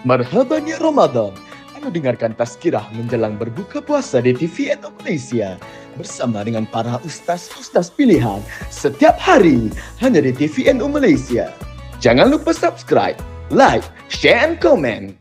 Marhaban ya Ramadan. Anda dengarkan tazkirah menjelang berbuka puasa di TVN Malaysia bersama dengan para ustaz-ustaz pilihan setiap hari hanya di TVN Malaysia. Jangan lupa subscribe, like, share, and comment.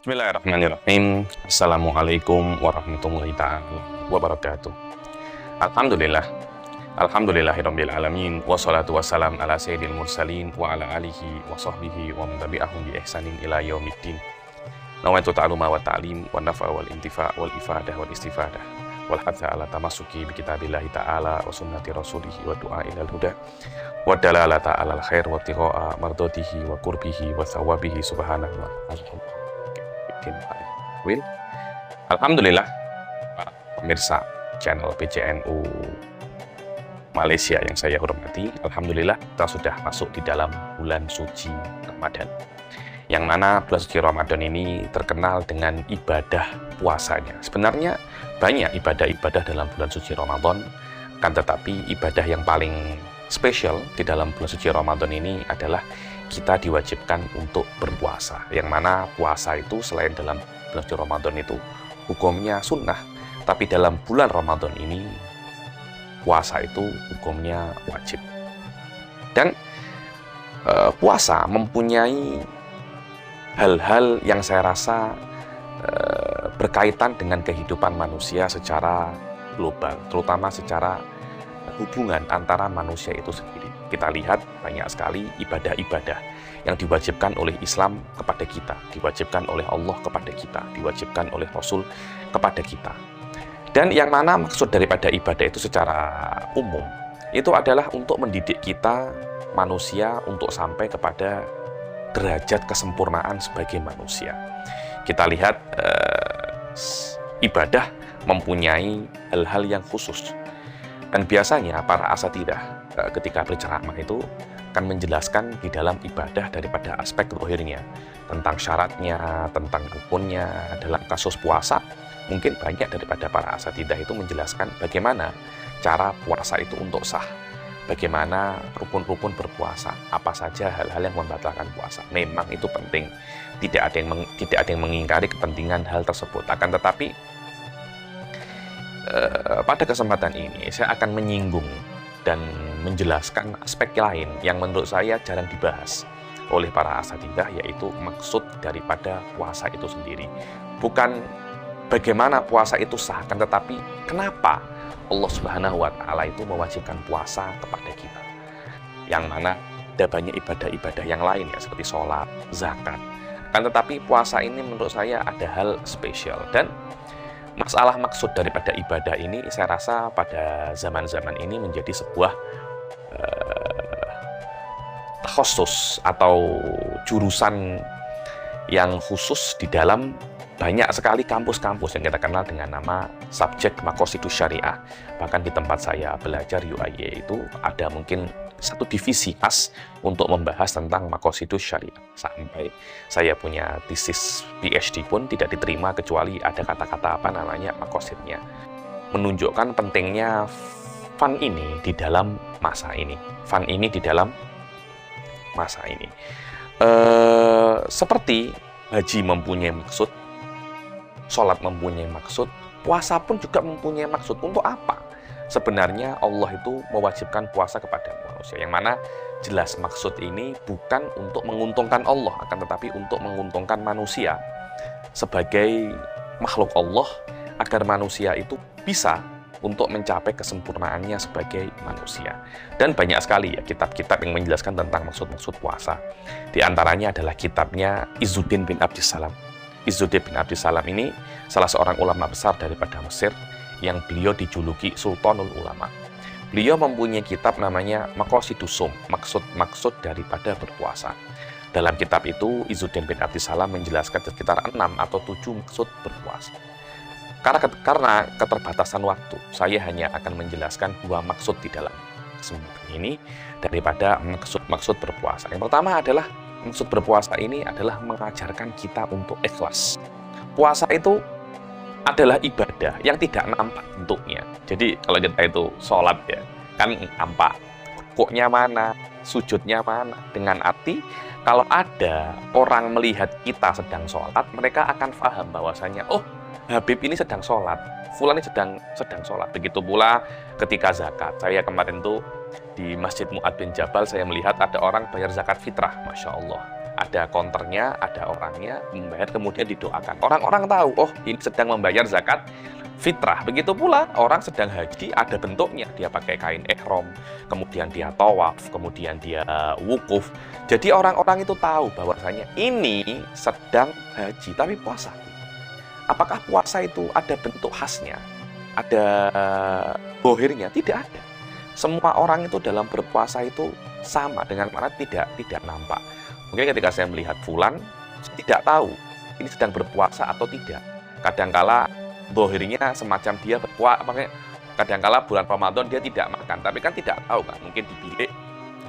Bismillahirrahmanirrahim. Assalamualaikum warahmatullahi ta'ala wabarakatuh. Alhamdulillahirabbil alamin, wassalatu wassalam ala sayyidil mursalin wa ala alihi wa sahbihi wa man tabi'ahum bi ihsanin ila yaumiddin. Nawaitu ta'aluma wa ta'lim wa nafa wal intifa wal ifadah wal istifadah wal hadza ala tamassuki bi kitabillahi ta'ala wa sunnati rasulihi wa du'a ilal huda wa dalalata alal khair wa tiqa'a mardatihi wa qurbihi wa thawabihi subhanahu wa ta'ala. Alhamdulillah para pemirsa channel PCNU Malaysia yang saya hormati, alhamdulillah kita sudah masuk di dalam bulan suci Ramadan. Yang mana bulan suci Ramadan ini terkenal dengan ibadah puasanya. Sebenarnya banyak ibadah-ibadah dalam bulan suci Ramadan, kan tetapi ibadah yang paling spesial di dalam bulan suci Ramadan ini adalah kita diwajibkan untuk berpuasa. Yang mana puasa itu selain dalam bulan suci Ramadan itu hukumnya sunnah, tapi dalam bulan Ramadan ini puasa itu hukumnya wajib. Dan puasa mempunyai hal-hal yang saya rasa berkaitan dengan kehidupan manusia secara global, terutama secara hubungan antara manusia itu sendiri. Kita lihat banyak sekali ibadah-ibadah yang diwajibkan oleh Islam kepada kita, diwajibkan oleh Allah kepada kita, diwajibkan oleh Rasul kepada kita. Dan yang mana maksud daripada ibadah itu secara umum, itu adalah untuk mendidik kita manusia untuk sampai kepada derajat kesempurnaan sebagai manusia. Kita lihat ibadah mempunyai hal-hal yang khusus. Dan biasanya para asatidah ketika berceramah itu akan menjelaskan di dalam ibadah daripada aspek zahirnya, tentang syaratnya, tentang rukunnya. Dalam kasus puasa, mungkin banyak daripada para asatidah itu menjelaskan bagaimana cara puasa itu untuk sah, bagaimana rukun-rukun berpuasa, apa saja hal-hal yang membatalkan puasa. Memang itu penting, tidak ada yang mengingkari kepentingan hal tersebut. Akan tetapi pada kesempatan ini saya akan menyinggung dan menjelaskan aspek lain yang menurut saya jarang dibahas oleh para asatidah, yaitu maksud daripada puasa itu sendiri. Bukan bagaimana puasa itu sah, kan tetapi kenapa Allah Subhanahu wa Ta'ala itu mewajibkan puasa kepada kita. Yang mana ada banyak ibadah-ibadah yang lain ya, seperti sholat, zakat. Kan tetapi puasa ini menurut saya ada hal spesial. Dan masalah maksud daripada ibadah ini saya rasa pada zaman-zaman ini menjadi sebuah takhusus atau jurusan yang khusus di dalam banyak sekali kampus-kampus yang kita kenal dengan nama subjek Maqasidus Syariah. Bahkan di tempat saya belajar UIY itu ada mungkin satu divisi khas untuk membahas tentang Maqasidus Syariah. Sampai saya punya tesis PhD pun tidak diterima kecuali ada kata-kata apa namanya maqasidnya. Menunjukkan pentingnya fun ini di dalam masa ini. Fun ini di dalam masa ini. Seperti haji mempunyai maksud, sholat mempunyai maksud, puasa pun juga mempunyai maksud. Untuk apa? Sebenarnya Allah itu mewajibkan puasa kepada manusia, yang mana jelas maksud ini bukan untuk menguntungkan Allah, akan tetapi untuk menguntungkan manusia sebagai makhluk Allah, agar manusia itu bisa untuk mencapai kesempurnaannya sebagai manusia. Dan banyak sekali ya kitab-kitab yang menjelaskan tentang maksud-maksud puasa. Di antaranya adalah kitabnya Izzuddin bin Abdissalam. Izzuddin bin Abdissalam ini salah seorang ulama besar daripada Mesir yang beliau dijuluki Sultanul Ulama. Beliau mempunyai kitab namanya Maqasidus Shaum, maksud-maksud daripada berpuasa. Dalam kitab itu Izzuddin bin Abdissalam menjelaskan sekitar 6 atau 7 maksud berpuasa. Karena keterbatasan waktu, saya hanya akan menjelaskan 2 maksud di dalam kesempatan ini daripada maksud-maksud berpuasa. Yang pertama adalah maksud berpuasa ini adalah mengajarkan kita untuk ikhlas. Puasa itu adalah ibadah yang tidak nampak bentuknya. Jadi kalau kita itu sholat ya, kan nampak rukuknya mana, sujudnya mana. Dengan arti, kalau ada orang melihat kita sedang sholat, mereka akan paham bahwasanya, oh, Habib ini sedang sholat, Fulan ini sedang sholat. Begitu pula ketika zakat. Saya kemarin tuh di Masjid Mu'ad bin Jabal, saya melihat ada orang bayar zakat fitrah, Masya Allah. Ada konternya, ada orangnya membayar, kemudian didoakan. Orang-orang tahu, oh ini sedang membayar zakat fitrah. Begitu pula orang sedang haji, ada bentuknya. Dia pakai kain ihram, kemudian dia tawaf, kemudian dia wukuf. Jadi orang-orang itu tahu bahwasanya ini sedang haji, tapi puasa. Apakah puasa itu ada bentuk khasnya? Ada bohirnya? Tidak ada. Semua orang itu dalam berpuasa itu sama, dengan mana tidak nampak. Mungkin ketika saya melihat Fulan, saya tidak tahu ini sedang berpuasa atau tidak. Kadangkala bohirnya semacam dia berpuasa, makanya kadangkala bulan Ramadan dia tidak makan, tapi kan tidak tahu kan, mungkin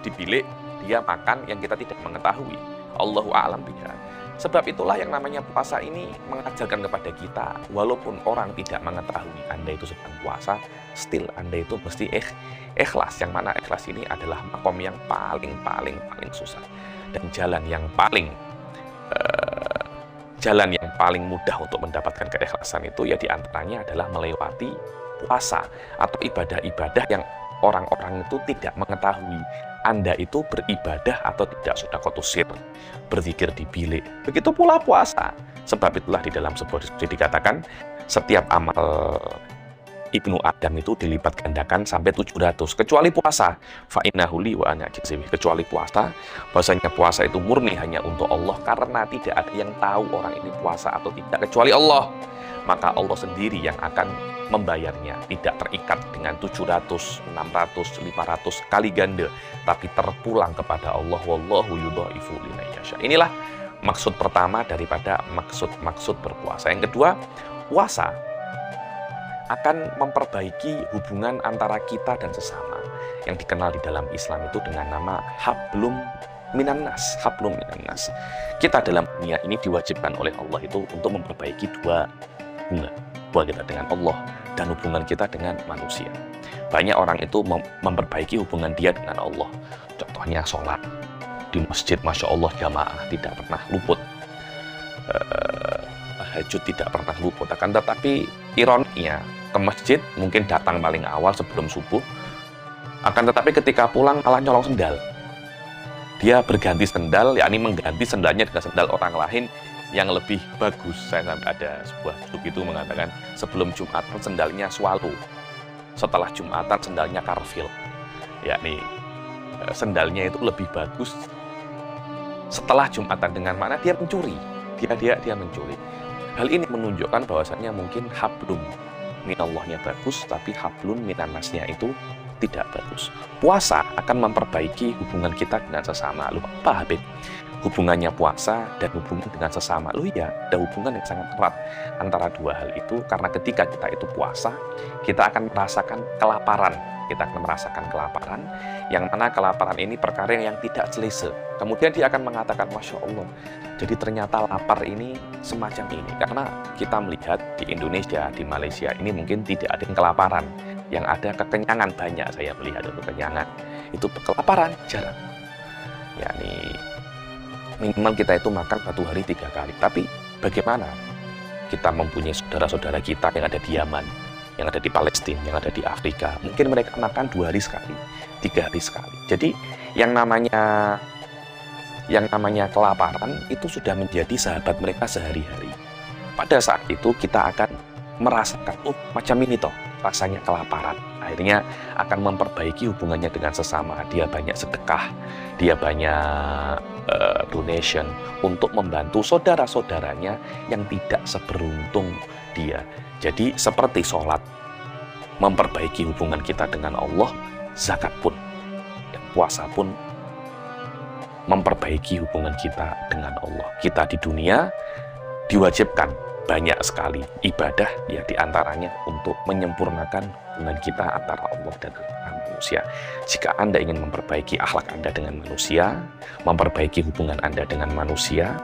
di bilik dia makan yang kita tidak mengetahui. Allahu a'lam bishawab. Sebab itulah yang namanya puasa ini mengajarkan kepada kita, walaupun orang tidak mengetahui Anda itu sedang puasa, still Anda itu mesti ikhlas. Yang mana ikhlas ini adalah makom yang paling susah. Dan jalan yang paling mudah untuk mendapatkan keikhlasan itu ya diantaranya adalah melewati puasa atau ibadah-ibadah yang orang-orang itu tidak mengetahui Anda itu beribadah atau tidak, sedaqatus sir, berzikir di bilik. Begitu pula puasa. Sebab itulah di dalam sebuah diskusi dikatakan setiap amal Ibnu Adam itu dilipat gandakan sampai 700, kecuali puasa. Fa innahu li wa ana ajzi bih. Kecuali puasa, bahwasanya puasa itu murni hanya untuk Allah, karena tidak ada yang tahu orang ini puasa atau tidak kecuali Allah. Maka Allah sendiri yang akan membayarnya, tidak terikat dengan 700, 600, 500 kali ganda, tapi terpulang kepada Allah. Wallahu yudhaifu liman yasha. Inilah maksud pertama daripada maksud berpuasa. Yang kedua, puasa akan memperbaiki hubungan antara kita dan sesama, yang dikenal di dalam Islam itu dengan nama hablum minannas. Hablum minannas. Kita dalam dunia ini diwajibkan oleh Allah itu untuk memperbaiki dua hubungan kita dengan Allah dan hubungan kita dengan manusia. Banyak orang itu memperbaiki hubungan dia dengan Allah. Contohnya sholat di masjid, Masya Allah, jamaah tidak pernah luput. Tahajud tidak pernah luput. Akan tetapi ironinya, ke masjid mungkin datang paling awal sebelum subuh, akan tetapi ketika pulang malah nyolong sendal. Dia berganti sendal, yakni mengganti sendalnya dengan sendal orang lain yang lebih bagus. Saya sampai ada sebuah grup itu mengatakan sebelum Jumatan sendalnya Swallow, setelah Jumatan sendalnya Carville, yakni sendalnya itu lebih bagus setelah Jumatan, dengan mana dia mencuri, dia mencuri. Hal ini menunjukkan bahwasannya mungkin hablum minallahnya bagus, tapi hablum minannasnya itu tidak bagus. Puasa akan memperbaiki hubungan kita dengan sesama. Loh, apa Habib? Hubungannya puasa dan hubungan dengan sesama. Loh ya, ada hubungan yang sangat erat antara dua hal itu, karena ketika kita itu puasa, kita akan merasakan kelaparan. Kita akan merasakan kelaparan, yang mana kelaparan ini perkara yang tidak selesa. Kemudian dia akan mengatakan, Masya Allah, jadi ternyata lapar ini semacam ini. Karena kita melihat di Indonesia, di Malaysia ini mungkin tidak ada yang kelaparan. Yang ada kekenyangan banyak, saya melihat itu kekenyangan. Itu kelaparan jarang. Yakni minimal kita itu makan satu hari 3 kali. Tapi bagaimana kita mempunyai saudara-saudara kita yang ada di Yaman, yang ada di Palestina, yang ada di Afrika, mungkin mereka makan 2 hari sekali, 3 hari sekali. Jadi yang namanya kelaparan itu sudah menjadi sahabat mereka sehari-hari. Pada saat itu kita akan merasakan, oh macam ini toh rasanya kelaparan. Akhirnya akan memperbaiki hubungannya dengan sesama. Dia banyak sedekah, dia banyak donation untuk membantu saudara-saudaranya yang tidak seberuntung dia. Jadi seperti sholat memperbaiki hubungan kita dengan Allah, zakat pun, dan puasa pun memperbaiki hubungan kita dengan Allah. Kita di dunia diwajibkan banyak sekali ibadah, ya diantaranya untuk menyempurnakan hubungan kita antara Allah dan manusia. Jika Anda ingin memperbaiki akhlak Anda dengan manusia, memperbaiki hubungan Anda dengan manusia,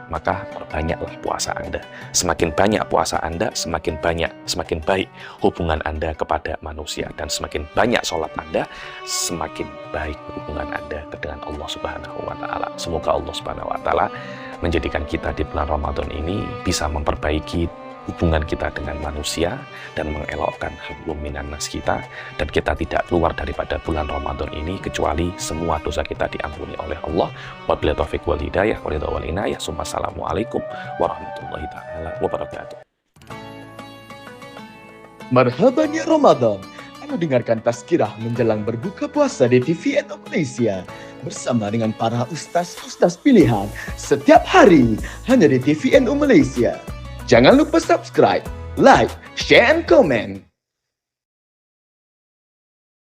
maka perbanyaklah puasa Anda. Semakin banyak puasa Anda, semakin baik hubungan Anda kepada manusia, dan semakin banyak sholat Anda, semakin baik hubungan Anda dengan Allah Subhanahu wa Ta'ala. Semoga Allah Subhanahu wa Ta'ala menjadikan kita di bulan Ramadan ini bisa memperbaiki hubungan kita dengan manusia dan mengelakkan hablum minan nas kita, dan kita tidak keluar daripada bulan Ramadan ini kecuali semua dosa kita diampuni oleh Allah. Wabillahi taufiq wal hidayah wal ridha wal inayah. Assalamualaikum warahmatullahi taala wabarakatuh. Marhaban ya Ramadan. Anda dengarkan tazkirah menjelang berbuka puasa di TVNU Malaysia bersama dengan para ustaz pilihan setiap hari hanya di TVNU Malaysia. Jangan lupa subscribe, like, share, and comment.